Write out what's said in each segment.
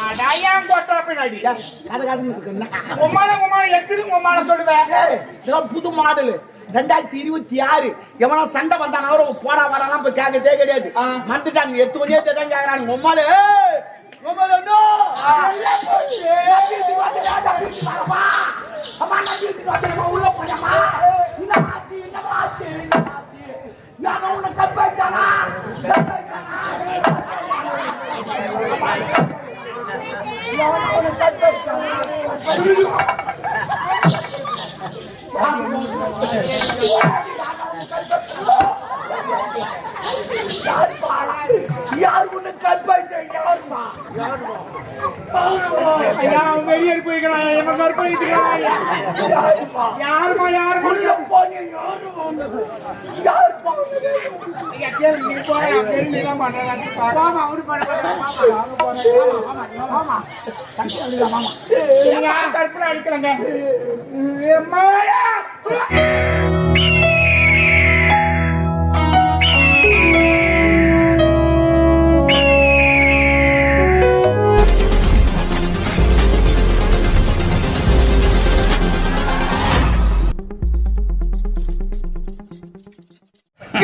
அடாயாம் போட்டா பின்னாடி புது மாடல் 2026 எவனா சண்டை வந்தான அவரும் போடா வரலாம் போய் கேட்கதே கிடையாது. வந்துட்டாங்க எடுத்து கொண்டே தான் கேட்கறாங்க. உம்மால உள்ள போயமா உன்னை கற்பாச்சானா யார் உன்னை கற்பாய்ச்ச யாருமா வெளியே போய்க்கலாம் என்ன கற்பாய்க்கிறாங்க யாருமா யாருமா கற்பனை அடிக்கிறாங்க.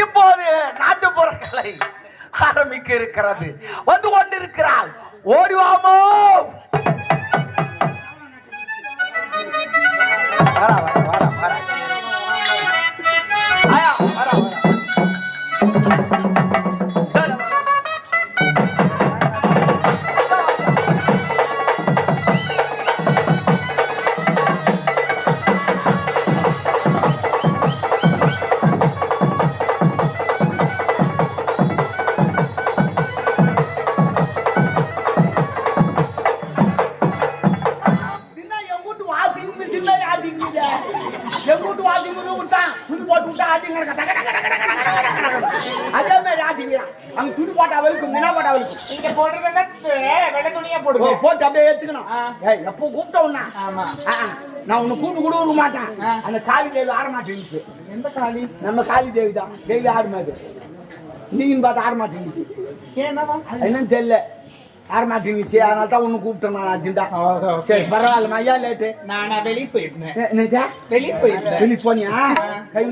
இப்போது நாட்டுப்புற கலை ஆரம்பிக்க இருக்கிறது. வந்து கொண்டிருக்கிறாள். ஓடிவாமோ வரா வரா வரா வரா ஆயா வரா வரா அதே மாதிரி ஆட்டிங்கிறான். அங்க துணி போட்டா வலிக்கும், மினா போட்டா வலிக்கும். நீங்க போடுறதுன்னா வெள்ளை துணியா போடுங்க. போட்டு அப்படியே ஏத்துக்கணும். எப்போ கூப்பிட்டோம்னா நான் உன்னை கூப்பிட்டு கூட விட மாட்டேன். அந்த காளி தேவி ஆட மாட்டேங்குச்சு. எந்த காளி? நம்ம காளி தேவி தான். தேவி ஆடுமாது நீங்க பார்த்து ஆட மாட்டேங்குச்சு. என்னன்னு தெரியல, ஆட மாட்டேங்குச்சு. அதனால தான் ஒண்ணு கூப்பிட்டேன் நான் அர்ஜென்டா. சரி பரவாயில்ல, ஐயா லேட்டு. நானா வெளியே போயிருந்தேன். வெளியே போயிருந்தேன். வெளியே போனியா? கை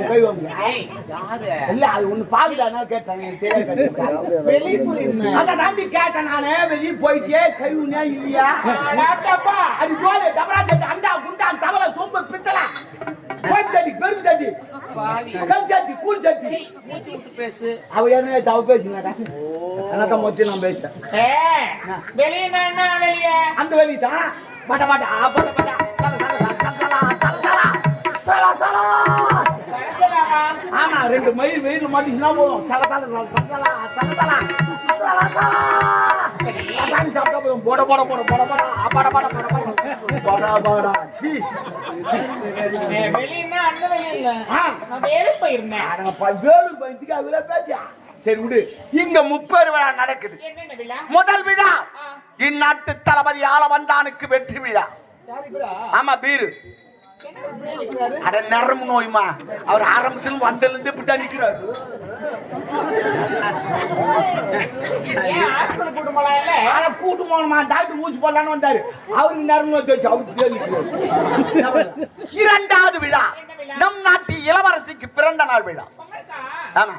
கை இல்ல அது ஒண்ணு பாக்குறா கேட்டாங்க. வெளியே போயிருந்தேன். அத தாண்டி கேட்டேன் நானே. வெளியே போயிட்டே கை உண்மையா இல்லையா? அது போல டபரா கேட்டு அண்டா குண்டா தவளை சொம்பு பித்தளை சட்டி பெரும் சட்டி கல் சட்டி கூழ் சட்டி பேசு. அவ என்ன தவ பேசுனாடா? அனத மொச்சி நான் பேசேன். வெளியே என்ன வெளியே? அந்த வெளியே தான் பட பட பட பட சலா சலா. ஆமா, ரெண்டு மயில் வெயில் மாட்டினா போதும். சலதல சலதல சலதல சலா சலா. அதானி சாப்பிட்டா போதும். போட போட போட போட போட பட பட பட பட பட சி. வெளியனா அந்த வெளிய இல்ல. நான் வேலை போயிருந்தேன். நான் வேலூர் போயிட்டு அவள பேச்சா. சரி விடு. இங்க முப்பேறு விழா நடக்குது. என்னென்ன விழா? முதல் விழா இந்நாட்டு தளபதி ஆளவந்தானுக்கு வெற்றி விழா. ஆமா, பீரு. அட நரம்பு நோய்மா. அவர் ஆரம்பத்தில் வந்ததுல இருந்து இப்படி நிக்கிறாரு. கூட்டு போனமா டாக்டர் ஊசி போடலான்னு வந்தாரு. அவருக்கு நரம்பு நோய் வச்சு அவருக்கு. இரண்டாவது விழா நம் நாட்டு இளவரசிக்கு பிறந்த நாள் விழா. ஆமா.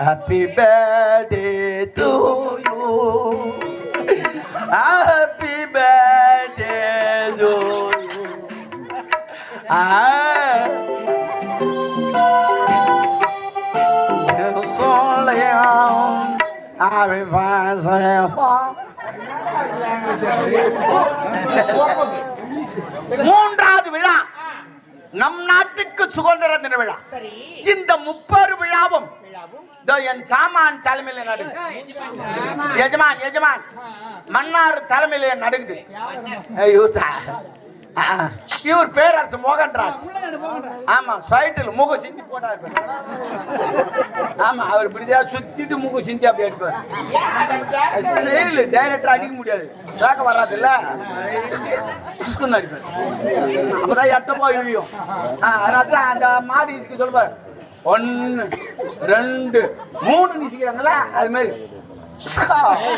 Happy birthday to you. Happy birthday to you. மூன்றாவது விழா நம் நாட்டுக்கு சுதந்திர தின விழா. இந்த முப்பெரு விழாவும் என் சாமான் தலைமையில நடக்குது. எஜமான் எஜமான் மன்னார் தலைமையில நடக்குது. இவர் பேரரசு மோகன்ராஜ். ஆமா, சைட்டில் முக சிந்தி போட்டாரு. ஆமா, அவர் இப்படியா சுத்திட்டு முக சிந்தி அப்படி எடுப்பார். டைரக்டர் அடிக்க முடியாது, வேக வராது இல்ல, அடிப்பார். அப்பதான் எட்ட போய் விழியும். அதனால அந்த மாடி சொல்லுவார், 1 2 3 நிசிக்கிறாங்களா அது மாதிரி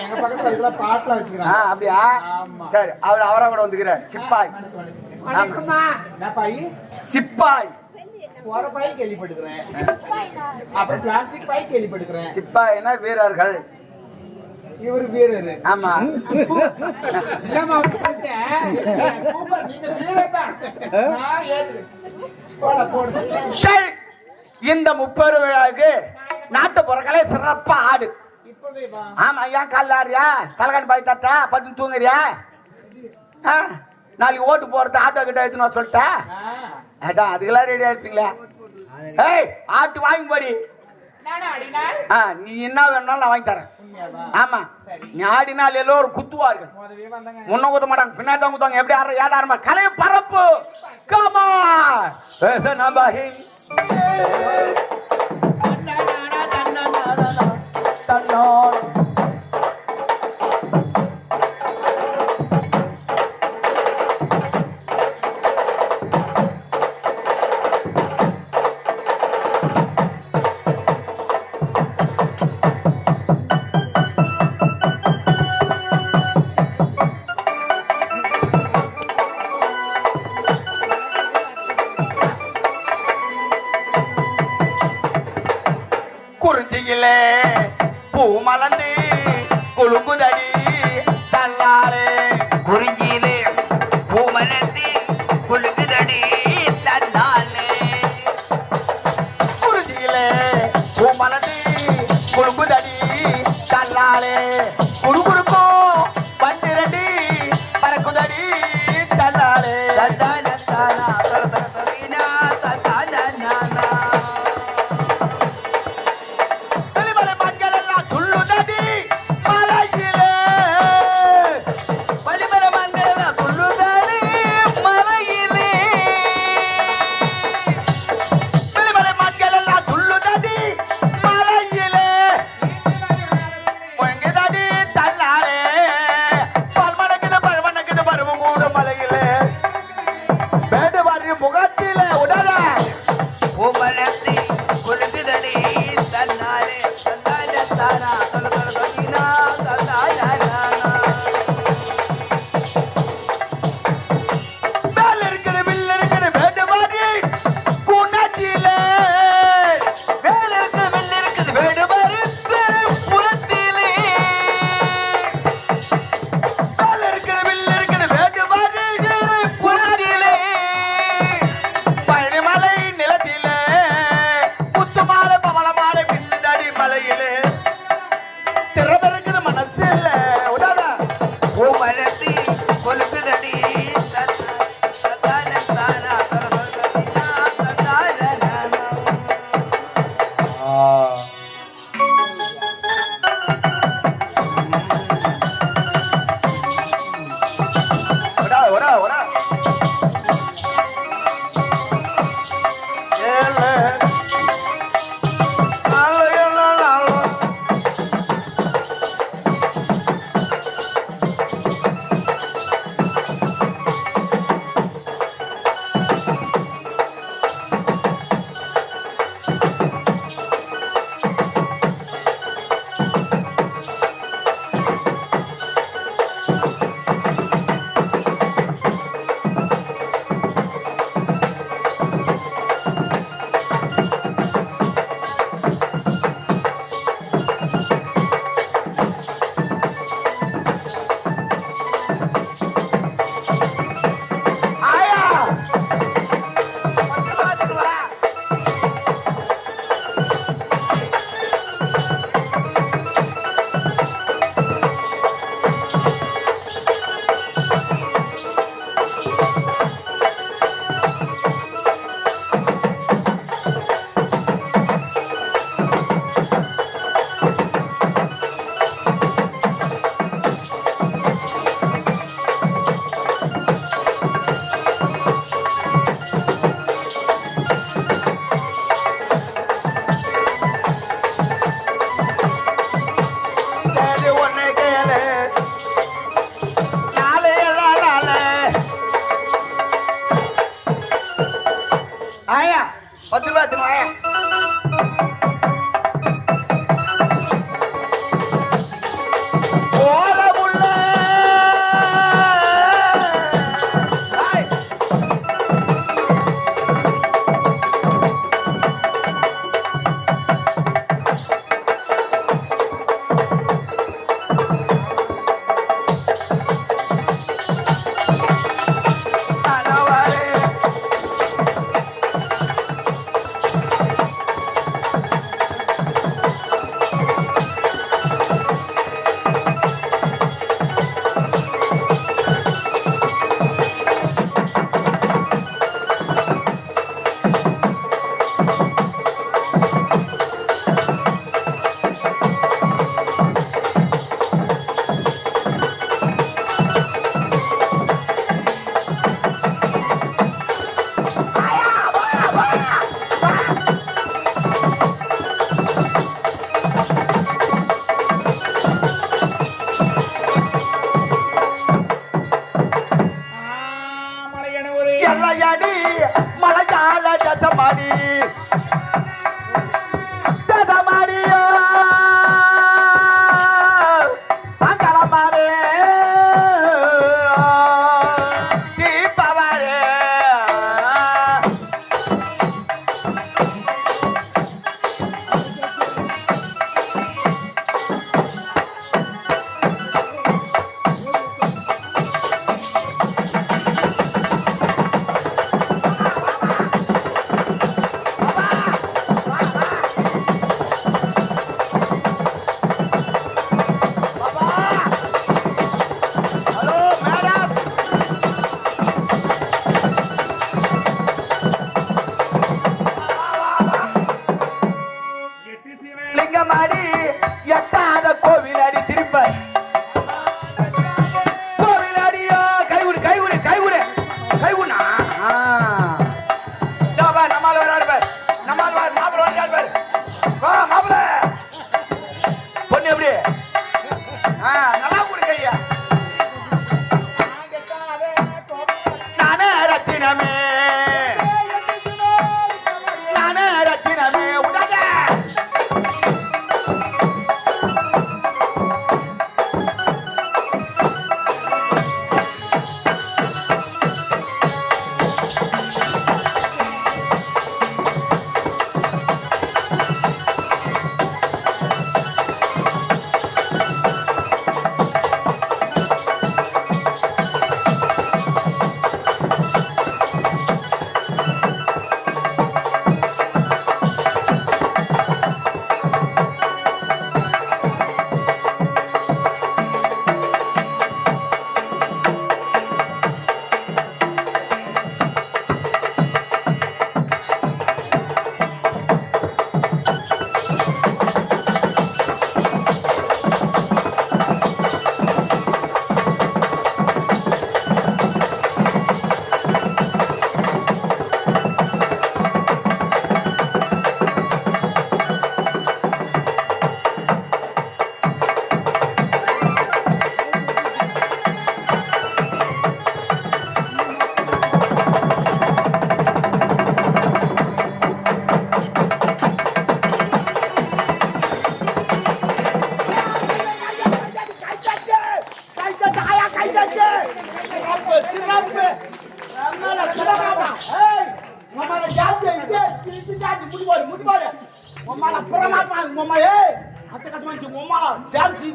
எங்க பக்கத்துல இதெல்லாம் பாட்டுலாம் வச்சுக்கிறாங்க. அப்படியா சரி அவரா கூட வந்துக்கிறார் சிப்பாய் வணக்கம்மா. என்ன பாய்? சிப்பாய் போற பாய் கேள்விப்பட்டுக்கிறேன், அப்புறம் பிளாஸ்டிக் பாய் கேள்விப்பட்டுக்கிறேன். சிப்பாய்னா வீரர்கள். இவரு வீரரு. ஆமா இல்லம்மா சொல்லிட்டேன். சூப்பர், நீங்க வீரர் தான். நான் ஏது போட போடு. சரி இந்த 30 விழாவுக்கு நாட்டு பொருட்களே சிறப்பா ஆடு. இப்பவே வா. ஆமா ஏன் காலைல ஆறியா தலைகாணி பாய் தட்டா பத்து தூங்குறியா நாளைக்கு ஓட்டு போறது ஆட்டோ கிட்ட எடுத்துன்னு சொல்லிட்டா அதான் அதுக்கெல்லாம் ரெடியா இருப்பீங்களா? ஏய் ஆட்டு வாங்கி போடி. நானா அடினார்? நீ என்ன வேணும்னாலும் நான் வாங்கி தரேன். ஆமா நீ ஆடினால் எல்லோரும் குத்துவார்கள். மொதவே வந்தாங்க. முன்ன குத்த மாட்டாங்க பின்னாடி தான் குத்துவாங்க. எப்படி ஆடுற ஏடாரமா கலையை பரப்பு கமா நபாஹி குறிஞ்சியிலே பூ மலர்ந்து குலுங்குதடி தன்னாலே. குறிஞ்சியிலே பூ மலர்ந்து குலுங்குதடி தன்னாலே. குறிஞ்சியிலே பூ மலர்ந்து குலுங்குதடி தன்னாலே. குறுகுறுக்கும் பன்னிரடி பறக்குதடி தன்னாலே. தந்தானா தரதரதரீனா தந்தானா. வெளிமலை மண்கள் எல்லாம் துள்ளுதடி மலையிலே. வலிமர மங்கள துள்ளுதடி மலையிலே. வெளிமலை மண்கள் எல்லாம் துள்ளுதடி மலையிலே. பொங்குதடி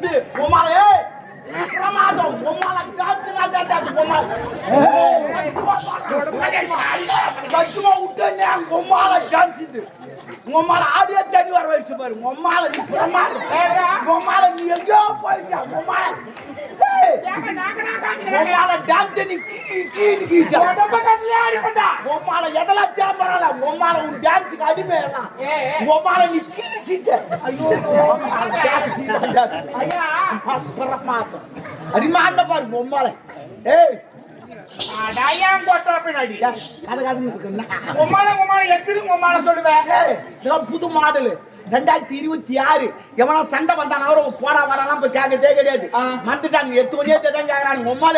சுத்து உமாலே பிரமாதம் உமால டான்ஸ்னா டான்ஸ் உமால கச்சுமா விட்டனே உமால டான்ஸ் இது உமால ஆடியோ தண்ணி வர வச்சு பாரு உமால நீ பிரமாதம் உமால நீ எங்கோ போயிட்ட உமால உமால டான்ஸ் நீ கீச்சா உமால எதெல்லாம் சாம்பறல உமால உன் டான்ஸ்க்கு அடிமை எல்லாம் உமால நீ கீச்சிட்ட ஐயோ டான்ஸ் ஐயா பிரமாதம் அரிமான பாரு உமால ஏய் அடாயாம் போட்டோ பின்னாடி கதகதன்னு இருக்குன்னா உமால எத்திரி உமால சொல்லுவேன் இதெல்லாம் புது மாடல் 2026 எவனா சண்டை வந்தான அவரும் போடா வரலாம் போய் கேட்கதே கிடையாது வந்துட்டாங்க எடுத்து கொண்டே தான் கேட்கறாங்க உமால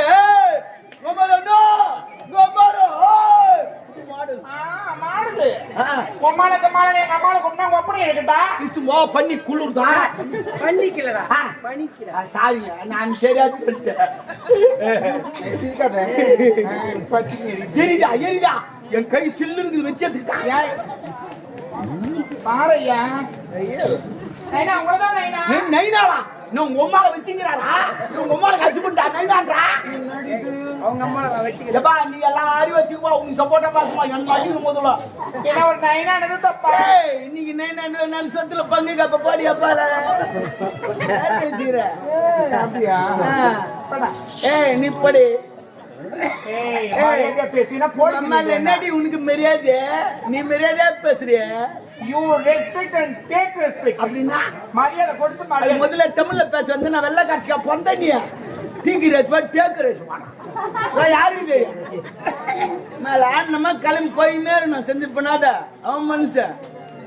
மாடுது உமால மாடல் எங்க அம்மால கொண்டா ஒப்பனை இருக்குடா சும்மா பண்ணி குளிர்தா பண்ணிக்கலடா பண்ணிக்கல சாரி நான் சரியா சொல்லிட்டேன் எரிதா என் கை சில்லுன்னு வச்சதுக்கா பாறையா நைனா உங்களதான் நைனாவா நான் உமால வச்சுக்கிறாரா உமால கசிப்புட்டா நைனான்றா அவங்க அம்மால வச்சுக்க எப்பா நீ எல்லாம் அறிவு வச்சுக்குவா உனக்கு சப்போர்ட்டா பாக்குமா என் மாட்டிக்கு முதல்ல ஏன்னா ஒரு நைனா தப்பா இன்னைக்கு நைனா சொத்துல பங்கு கப்ப பாடி அப்பால அப்படியா ஏய் நீ படி பேசினா என்னடி உனக்கு மரியாதை நீ மரியாதையா பேசுறிய you respect and take respect அப்படின்னா மரியாதை கொடுத்து மரியாதை முதல்ல தமிழ்ல பேச வந்து நான் வெள்ள காட்சிக்கா பொந்தனியா டீக்கு ரெஸ்பெக்ட் டேக் ரெஸ்பெக்ட் யாருக்கு தெரியும் மேல ஆடனமா கிளம்பி போயின்னே நான் செஞ்சு பண்ணாத அவன் மனுஷன்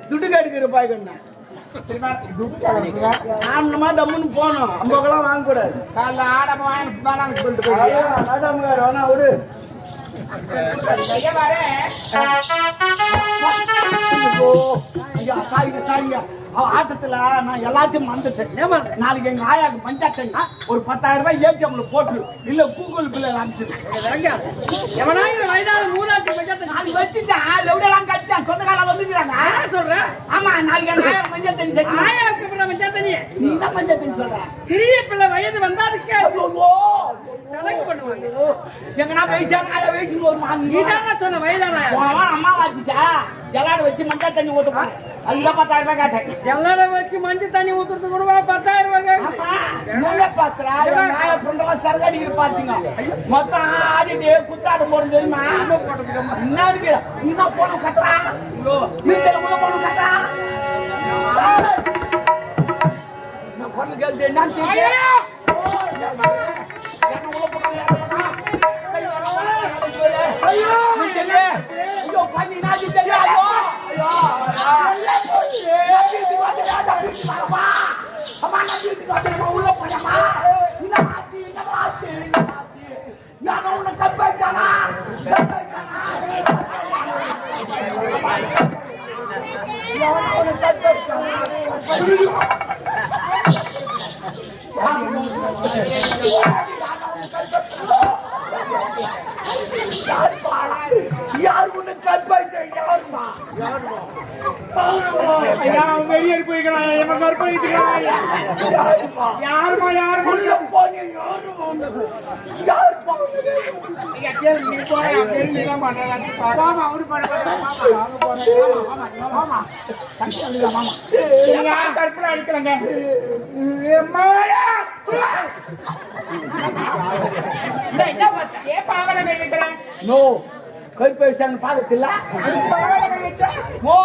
துட்டு கட்டுக்கிற பாய்க்கண்ணா ஆடனமா தம்முன்னு போனோம் அம்பகெல்லாம் வாங்க கூடாது காலைல ஆடாம வாங்க சொல்லிட்டு போய் ஆடாம வேணா விடு ஐயா வரேன் ஆட்டத்துல நான் எல்லாத்தையும் மறந்துட்டேன் நாளைக்கு எங்க ஆயாக்கு பஞ்சாயத்து ஒரு 10,000 ரூபாய் ஏடிஎம்ல போட்டு இல்ல கூகுள் பில்ல நாளைக்கு வச்சுட்டேன் லெவலாம் கட்டிட்டேன் சொந்தக்கால வந்துக்கிறாங்க சொல்றேன் ஆமா நாளைக்கு எங்க ஆயா மஞ்சள் தண்ணி செஞ்சு மஞ்சள் தண்ணி நீ என்ன மஞ்சள் தண்ணி சொல்ற சிறிய பிள்ளை வயது வந்தாதுக்கு கணக்கு பண்ணுவாங்க எங்கன்னா வயசான ஆயா வயசுக்கு ஒரு நீதான் சொன்ன வயதான அம்மா வாச்சிச்சா ஜலாட வச்சு மஞ்சள் தண்ணி ஊத்துப்பா அதுதான் 10,000 ரூபாய் கேட்டேன் ஜல்லாட வச்சு மஞ்சள் தண்ணி ஊத்துறது கூட 10,000 ரூபாய் பாத்துறா நாய புண்டெல்லாம் சரகடிக்கிற பாத்தீங்க மொத்தம் ஆடிட்டு குத்தாட்டம் போடும் தெரியுமா என்ன இருக்கு இன்னும் போன கத்துறா வீட்டுல உள்ள போன கத்துறா நான் பொண்ணு கேள்வி என்ன ஐயோ பண்ணி நாட்டி தெரியாது அம்மா நான் வீட்டுக்கு வந்து உள்ள போயமா இந்த மாத்தி நான் உன்னை கப்பேச்சானா யார் உன்னை கற்பாய்ச்சா யாருமா வெளியே போய்க்கிறான் என் கற்பழிக்கிறான் யாருமா யாருமா கற்பனை அடிக்கிறாங்க ஏன் பாவனை வைக்கிறேன் நோ கற்பழிச்சான்னு பாக்கத்தில்ல ஓ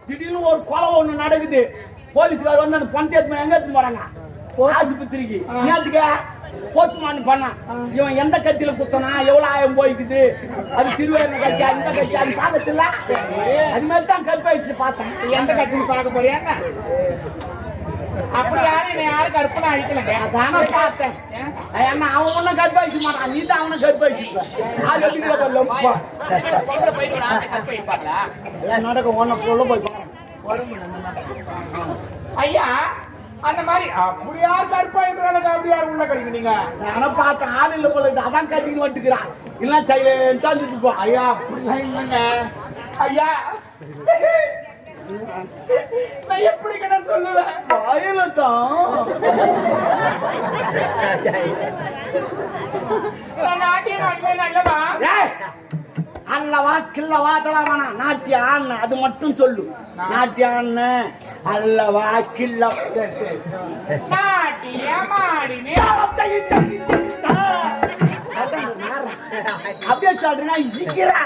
திடீர்னு ஒரு கொலை ஒண்ணு நடக்குது போலீஸ்கார வந்து அந்த பஞ்சாயத்து எங்க எடுத்து போறாங்க ஆஸ்பத்திரிக்கு நேரத்துக்கு போஸ்ட்மார்ட்டம் பண்ணா இவன் எந்த கட்சியில குத்தனா எவ்வளவு ஆயம் போய்க்குது அது திருவேண கட்சியா இந்த கட்சியா அது பாக்கத்தில்ல அது மாதிரி தான் கற்பழிச்சு பார்த்தேன் எந்த கட்சியில் பார்க்க போறியாங்க அப்படி யாரும் கற்பனை அடிக்கலங்க அதான பார்த்தேன் ஏன்னா அவன் ஒன்னும் கற்பழிச்சு மாட்டான் நீ தான் அவனை கற்பழிச்சுப்ப அது எல்லாம் நடக்கும் ஒன்ன உள்ள போய் ஐயா அந்த மாதிரி அப்படி யார் கற்பாய்க்கிறாங்க அப்படி யார் உள்ள கழிக்கிறீங்க நானும் பார்த்தேன் ஆள் இல்ல போல அதான் கட்டின்னு வந்துக்கிறான் இல்ல சைலண்டா இருந்துட்டு போ ஐயா அப்படிலாம் இல்லைங்க ஐயா நான் எப்படி கிட்ட சொல்லுவேன்? வாயில தான் நான் நாட்டியம் ஆடுவேன் அல்லவா? அல்லவா கில்லவா அதெல்லாம் வேணாம். நாட்டிய ஆண்ண அது மட்டும் சொல்லு. நாட்டிய ஆண்ண அல்லவா கில்ல. சரி சரி. நாட்டியம் ஆடினேன். அப்படியே சொல்றேன்னா இசிக்கிறா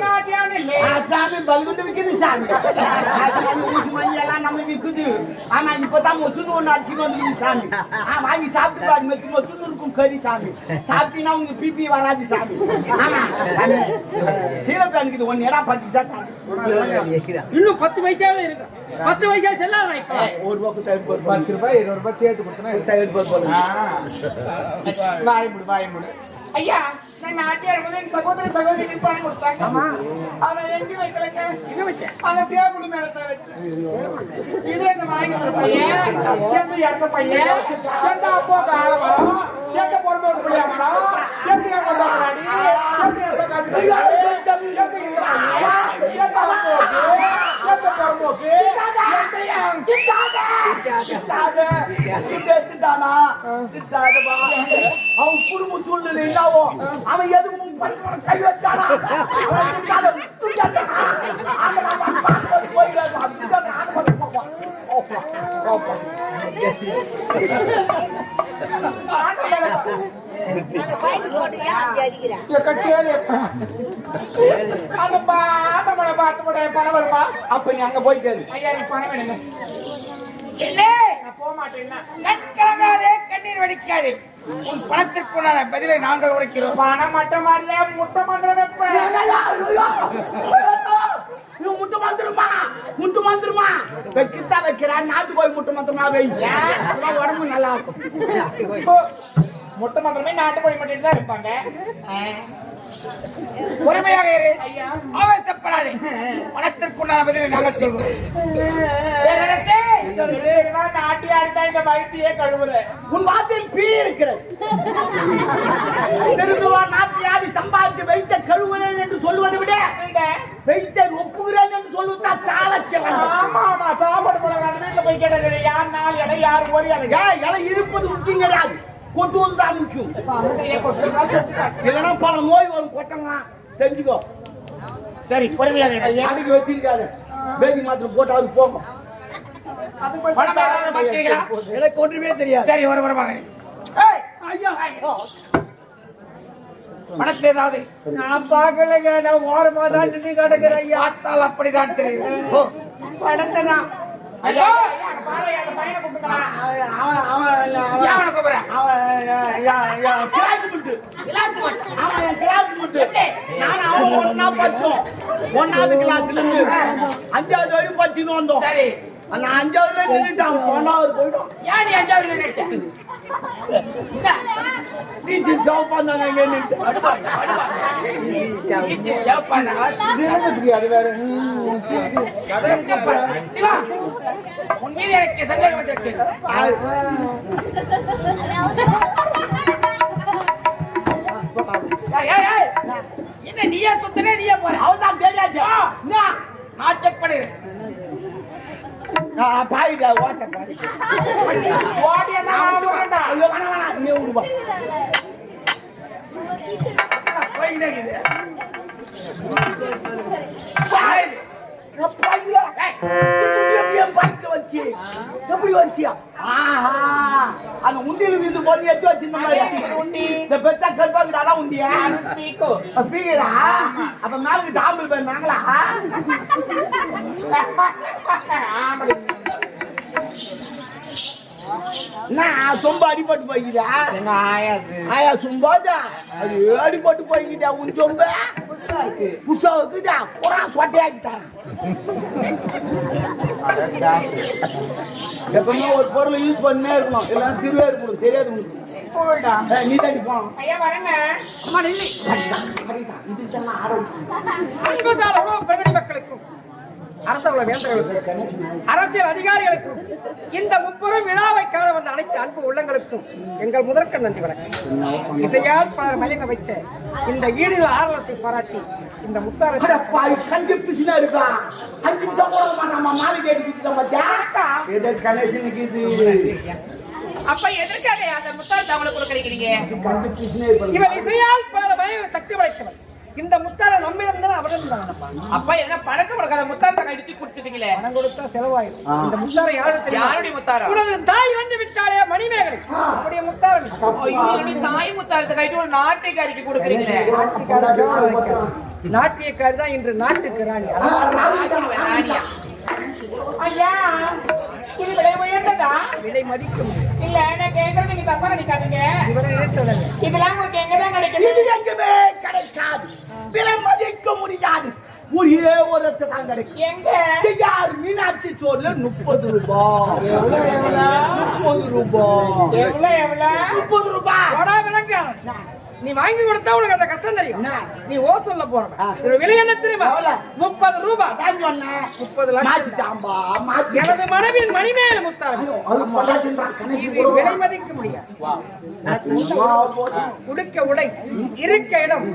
நாட்டியம் இல்லை. சாமி பல்குண்டு விக்குது சாமி. ஊசி மணி எல்லாம் நம்ம விக்குது. ஆனா இப்பதான் மொச்சுன்னு ஒண்ணு அடிச்சுன்னு வந்து சாமி. வாங்கி சாப்பிட்டு பாரு. மெத்து மொச்சுன்னு இருக்கும் கறி சாமி. சாப்பிட்டீங்கன்னா உங்க பிபி வராது சாமி. ஆமா சீலப்பேனுக்கு ஒன்னு இடம் பட்டுச்சா சாமி. இன்னும் 10 வயசாவே இருக்கு. 10 வயசா செல்லாத இப்ப. ஒரு ரூபாய்க்கு தயிர் போட்டு 10 ரூபாய் 20 ரூபாய் சேர்த்து கொடுத்தனா தயிர் போட்டு வாய் முடு. ஐயா நான் நாட்டியார் முதல் சகோதர சகோதரி பணம் கொடுத்தாங்க. அவன் எங்க வைக்கலங்க? இங்க வச்சேன். அவன் டேபிள் மேல தான் வச்சு. இதே இந்த வாங்கி ஒரு பையன், எந்த இறந்த பையன், எந்த அப்பா காலம், எந்த பொறுமை பிள்ளையா மரம், எந்த கொண்டாடி, எந்த எந்த அவன் குடும்ப சூழ்நிலை என்னவோ அவன் எதுவும் கை வச்சானா அப்ப நீ அங்க போய் கேளு. ஐயா நீ பணம் வேணுங்க. போக மாட்டேன். கண்ணீர் வடிக்காதே. உன் பணத்திற்குண்டான பதிலை நாங்கள் உரைக்கிறோம். பணம் மட்டும் வரல, முட்டை மந்திரம் வைப்பேன். முட்டு வந்துருமா வைக்கத்தான் வைக்கிறான். நாட்டு போய் முட்டை மந்திரமா வை. உடம்பு நல்லா இருக்கும். முட்டை மந்திரமே நாட்டு கோழி மட்டும் தான் இருப்பாங்க. பொறுமையாக இரு. ஐயா ஆவேசப்படாதே. பணத்திற்குண்டான பதிலை நாங்கள் சொல்கிறோம். நாட்டியாருக்கா இந்த வயிற்றையே கழுவுற. உன் வார்த்தையில் பீ இருக்கிறது. திருந்துவா நாட்டியாடி சம்பாதித்து வைத்த கழுவுறேன் என்று சொல்லுவதை விட வைத்த ஒப்புகிறேன் என்று சொல்லுவதுதான் சாலச்சலம். ஆமா ஆமா சாப்பாடு போல வீட்டுல போய் கேட்டது யார் நாள் இலை யார் ஒரு இலை இழுப்பது முக்கியம் கிடையாது, கொட்டுவதுதான் முக்கியம். இல்லைன்னா பல நோய் வரும். கொட்டலாம் தெரிஞ்சுக்கோ. சரி பொறுமையாக அன்னைக்கு வச்சிருக்காரு பேதி மாத்திரம் போட்டாவது போகும். எனக்கு ஒன்றுமே தெரியாது. சரி ஒரு வரமாக பணத்தை ஏதாவது நான் பார்க்கலங்க. நான் ஓரமா தான் நின்று கிடக்குறேன். ஐயா பார்த்தால் அப்படிதான் தெரியும். பணத்தை தான் ஐயா பையனை கூப்பிட்டுக்கலாம். ஒன்னாவது கிளாஸ்ல இருந்து 5வது வரைக்கும் படிச்சுன்னு வந்தோம். நான் 5வதுல நின்றுட்டான். 1வது போயிட்டோம். ஏன் நீ 5வது நின்னுட்ட? டீச்சர் சிவப்பாந்தாங்க எங்க நின்று அது வேற. உன் மீது எனக்கு சந்தேகம் வந்துருக்கு. என்ன நீயா சுத்தனே நீயா போற? அவதான் தெரியாச்சு. நான் செக் பண்ணிடுறேன். பாயிடா ஓட்ட பாடி ஓடியா வேண்டாம். ஐயோ வேணா வேணா நீ விடுப்பா. எப்படி வச்சியா? அந்த உண்டியில விழுந்து போது எடுத்து வச்சிருந்த மாதிரி இந்த பெருசா கருப்பாக்குது. அதான் உண்டியா? ஸ்பீக்கரா? அப்ப மேலுக்கு தாம்பல் பேர் நாங்களா? சொம்ப அடிபட்டு போய்க்குதா? ஆயா சொம்பாதா அது அடிபட்டு போய்க்குதா? உன் சொம்ப புதுசா இருக்குதா? புறா சொட்டையாக்கிட்டான். எப்பவுமே ஒரு பொருளை யூஸ் பண்ணே இருக்கணும். எல்லாம் திருவே இருக்கணும். தெரியாது உங்களுக்கு. நீ தாண்டி போனோம். ஐயா வரங்க. அம்மா நில்லு. இதுக்கெல்லாம் ஆரோக்கியம் மக்களுக்கும் அரசகுல வேந்தர்களுக்கும் அரசியல் அதிகாரிகளுக்கும் இந்த முப்பெரும் விழாவை காண வந்த அனைத்து அன்பு உள்ளங்களுக்கும் எங்கள் முதற்க நன்றி வணக்கம். இசையால் பலர் மயங்க வைத்த இந்த ஈடில் ஆர்வலத்தை பாராட்டி இந்த முத்தார கஞ்சி பிசினா இருக்கா 5 நிமிஷம் கூட நம்ம மாலை கேட்டுக்கிட்டு மத்தியா ஏதோ கணேசனுக்கு இது அப்ப எதற்காக அந்த முத்தாரத்தை அவங்களுக்கு கொடுக்குறீங்க? கஞ்சி பிசினா இருப்பா இவன் இசையால் பலர் மயங்க தக்க வளைக்கவன். இந்த முத்தார நம்மிடம் தான் அவரிடம் தான். அப்ப என்ன பணக்க கொடுக்காத முத்தாரத்தை கைட்டி கொடுத்துட்டீங்களே, பணம் கொடுத்தா செலவாயிடும். இந்த முத்தார யாருக்கு தெரியும்? யாருடைய முத்தாரம்? உனது தாய் வந்து விட்டாலே மணிமேகலை அப்படியே முத்தாரம். தாய் முத்தாரத்தை கைட்டு ஒரு நாட்டுக்காரிக்கு கொடுக்குறீங்களே. நாட்டியக்காரி தான் இன்று நாட்டுக்கு ராணி. ராணியா? ஐயா, இது விலை உயர்ந்ததா? விலை மதிக்கும் இல்ல நான் கேட்கறது நீங்க தப்பா நினைக்காதீங்க. இவரை நினைத்ததல்ல. இதெல்லாம் உங்களுக்கு எங்கதான் கிடைக்குது? இது எங்குமே கிடைக்காது, விலை மதிக்க முடியாது. ஊரிலே ஒரு இடத்துல தான் கிடைக்கும். எங்க? செய்யார் மீனாட்சி சோறுல 30 ரூபாய். எவ்வளவு? 30 ரூபாய். எவ்வளவு? 30 ரூபாய். போடா விளங்க. நீ வாங்கி கொடுத்தா உனக்கு அந்த கஷ்டம் தெரியும். நீ ஓசல்ல போறவன். இது விலை என்ன தெரியுமா? 30 ரூபாய். தான் சொன்னேன். 30 லட்சம். மாத்திட்டாம்பா, மாத்தி. எனது மனைவியின் மணிமேல முத்தாரம். அது பொண்டாட்டின்றான், கணேசன் இது கூட விலை மதிக்க முடியாது. குடுக்க உடை, இருக்க இடம்,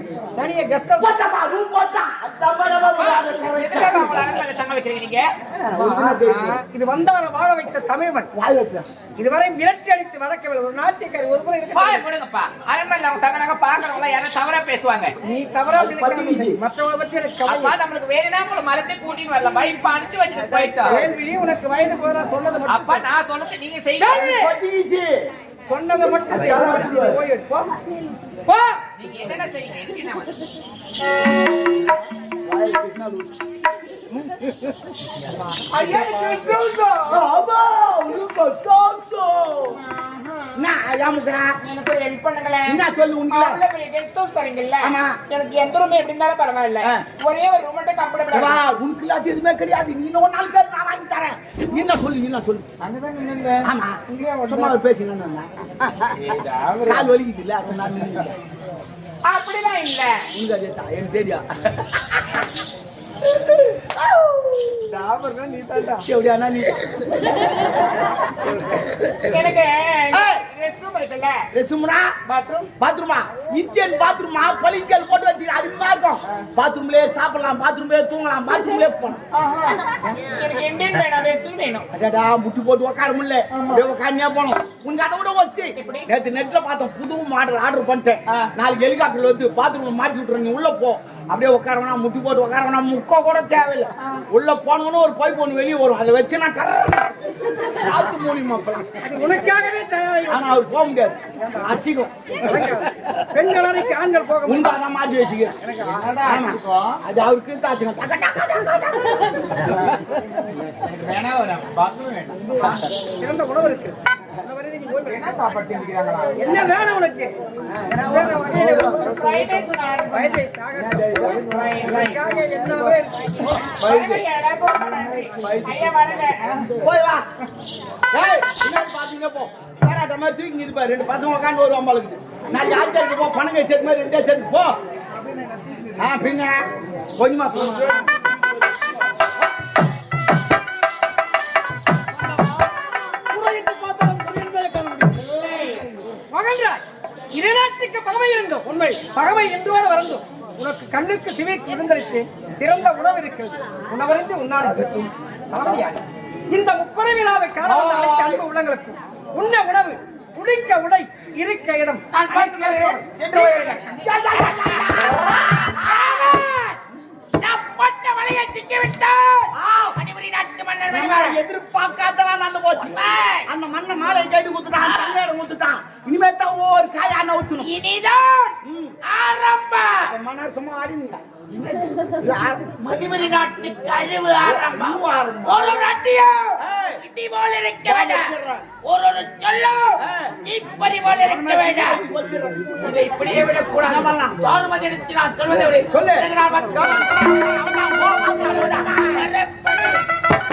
தனிய கஷ்டம். போட்டா ரூம் போட்டா எதுக்காக அவங்கள அரண்மனையில தங்க வைக்கிறீங்க? இது வந்தார வாழ வைத்த தமிழ்மண். இதுவரை மிரட்டி அடித்து வளர்க்கவில்லை. ஒரு நாட்டியக்காரி ஒரு முறை இருக்க. பாய் போடுங்கப்பா. அரண்மனையில அவங்க தங்கனாங்க பாக்குறவங்க யாரும் தவறா பேசுவாங்க. நீ தவறா நினைக்காத. மற்றவங்களை பற்றி எனக்கு கவலை அப்பா நம்மளுக்கு வேணும்னா உங்களை மறுபடியும் கூட்டின்னு வரலாம். பை இப்ப அனுப்பிச்சு வச்சுட்டு போயிட்டோம். கேள்வி உனக்கு வயது போதா சொன்னது மட்டும் அப்பா நான் சொன்னது நீங்க செய்யுங்க. சொன்னதை மட்டும் செய். போய் போ. போ. நீங்க என்னென்ன செய்யுங்க? எதுக்கு நான் வந்து ஐயா கிறிஸ்தவ. எனக்கு ஒரு ஹெல்ப் பண்ணுங்களேன். என்ன சொல்லு உனக்கு? அவ்வளவு பெரிய கெஸ்ட் ஹவுஸ் தரீங்கல்ல, ஆமா. எனக்கு எந்த ரூம் எப்படி இருந்தாலும் பரவாயில்ல. ஒரே ஒரு ரூம் மட்டும் கம்ஃபர்டபிளா வா, உனக்கு இல்லாத எதுவுமே கிடையாது. நீ இன்னும் 4 பேர் நான் வாங்கி தரேன். என்ன சொல்லு? அங்கதான் நின்னுங்க. ஆமா, சும்மா பேசினா கால் வலிக்குது இல்ல, அதனால அப்படிதான் இல்ல. உங்க எனக்கு தெரியும். நீ தாண்டா. எப்படியானா நீ எனக்கு ரெஸ்ட் ரூம் இருக்குல்ல, ரெஸ்ட்ரூம்னா பாத்ரூமா இந்தியன் பாத்ரூமா பளிங்கல் போட்டு வச்சிருக்க அருமையா இருக்கும். பாத்ரூம்லயே சாப்பிடலாம், பாத்ரூம்லயே தூங்கலாம், பாத்ரூம்லயே போகலாம். எனக்கு இந்தியன் வேணாம், ரெஸ்ட் ரூம் வேணும். அடடா, முட்டு போட்டு உட்கார முடியல, உட்காந்தே போனோம். உனக்கு அதை விட வச்சு நேற்று நெட்ல பார்த்தோம், புது மாடல் ஆர்டர் பண்ணிட்டேன். நாளைக்கு ஹெலிகாப்டர்ல வந்து பாத்ரூம்ல மாட்டி விட்டுறேன். நீ உள்ள போ, அப்படியே உட்காரவனா, முட்டி போட்டு உட்காரவனா, முக்க கூட தேவையில்லை. உள்ள போனவனும் ஒரு பைப் ஒன்று வெளியே வரும், அதை வச்சு நான் காத்து மூலியமா உனக்காகவே தயாரி. ஆனா அவர் போக முடியாது, அச்சிக்கும். பெண்கள் அறைக்கு ஆண்கள் போக உங்க அதான் மாட்டி வச்சுக்கிறேன். அது அவருக்கு தாச்சுங்க. சிறந்த உணவு இருக்கு. என்ன சாப்பாடு செஞ்சுக்கிறாங்களா? என்ன வேணும் உனக்கு? ஃப்ரைட் ரைஸ் ஃப்ரைட் ரைஸ் ஆகட்டும். எல்லாமே இருக்கு. ஐயா வரல. போய் வா. ஏய், என்ன பாத்தீங்க போ. பாராட்ட மாதிரி தூக்கி இருப்பா. 2 பசங்க உட்காந்து ஒரு அம்பாளுக்கு. நான் யார் சேர்த்து போ, பணங்க சேர்த்து மாதிரி 2 சேர்த்து போ. பின்ன கொஞ்சமா போ. இறைநாட்டுக்கு பகமை இருந்தோம். உண்மை பகமை என்றோடு வரந்தோம். உனக்கு கண்ணுக்கு சிவை இருந்தளித்து சிறந்த உணவு இருக்கிறது. உணவறிந்து உண்ணாடு. இந்த முப்படை விழாவை காண வந்த அனைத்து அன்பு உள்ளங்களுக்கும் உண்ண உணவு, குடிக்க உடை, இருக்க இடம் எதிர்பார்க்காதலாம் நடந்து போச்சு. அந்த மண்ணை மாலை கேட்டு குத்துட்டான், தங்கையிடம் குத்துட்டான். இனிமே தான் ஒவ்வொரு காயா நவுத்தணும். இனிதான் ஆரம்பம். மன சும்மா ஆடினீங்க. மணிமணி நாட்டு கழிவு ஆரம்பம். ஒரு அட்டியும் இடி போல இருக்க வேண்டாம், ஒரு சொல்லும் இப்படி போல இருக்க வேண்டாம். இதை இப்படியே விடக்கூடாது. சோறு மதி நான் சொல்வதை சொல்லு. நான்